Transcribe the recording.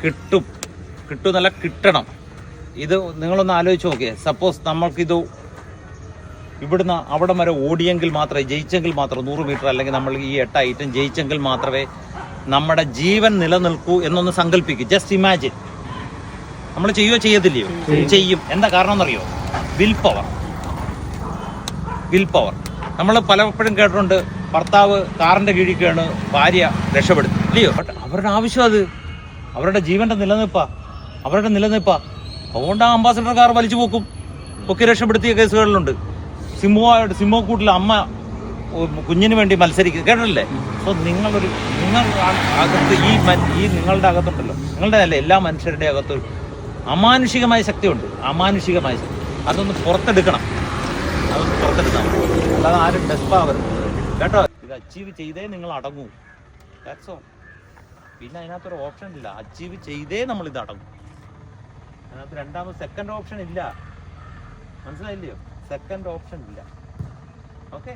കിട്ടുന്നല്ല കിട്ടണം. ഇത് നിങ്ങളൊന്ന് ആലോചിച്ച് നോക്കിയേ. സപ്പോസ് നമ്മൾക്കിത് ഇവിടുന്ന് അവിടം വരെ ഓടിയെങ്കിൽ മാത്രമേ, ജയിച്ചെങ്കിൽ മാത്രം 100 മീറ്റർ അല്ലെങ്കിൽ നമ്മൾ ഈ 8 ഐറ്റം ജയിച്ചെങ്കിൽ മാത്രമേ നമ്മുടെ ജീവൻ നിലനിൽക്കൂ എന്നൊന്ന് സങ്കല്പിക്കും. Just imagine. നമ്മൾ ചെയ്യുകയോ ചെയ്യത്തില്ലയോ? ചെയ്യും. എന്താ കാരണം എന്നറിയോ? Will power. നമ്മൾ പലപ്പോഴും കേട്ടിട്ടുണ്ട്, ഭർത്താവ് കാറിന്റെ കീഴിൽ വീണ് ഭാര്യ രക്ഷപ്പെടുത്തി ഇല്ലയോ? ബട്ട് അവരുടെ ആവശ്യം അത്, അവരുടെ ജീവന്റെ നിലനിൽപ്പാ. അതുകൊണ്ട് ആ അംബാസഡർ കാർ വലിച്ചു പൊക്കി രക്ഷപ്പെടുത്തിയ കേസുകളിലുണ്ട്. സിംഹക്കൂട്ടിൽ അമ്മ കുഞ്ഞിന് വേണ്ടി മത്സരിക്കുക കേട്ടില്ലേ? സോ നിങ്ങളുടെ അകത്ത് ഈ നിങ്ങളുടെ അകത്തുണ്ടല്ലോ, നിങ്ങളുടെ അല്ല എല്ലാ മനുഷ്യരുടെ അകത്ത് അമാനുഷികമായ ശക്തിയുണ്ട്. അതൊന്ന് പുറത്തെടുക്കണം. അല്ലാതെ ആരും ഡെസ്പാവരുത് കേട്ടോ. ഇത് അച്ചീവ് ചെയ്തേ നിങ്ങൾ അടങ്ങൂ. That's all. പിന്നെ അതിനകത്തൊരു ഓപ്ഷൻ ഇല്ല. അച്ചീവ് ചെയ്തേ നമ്മൾ ഇത് അടങ്ങും. അതിനകത്ത് സെക്കൻഡ് ഓപ്ഷൻ ഇല്ല. മനസ്സിലായില്ലയോ? സെക്കൻഡ് ഓപ്ഷൻ ഇല്ല. ഓക്കെ.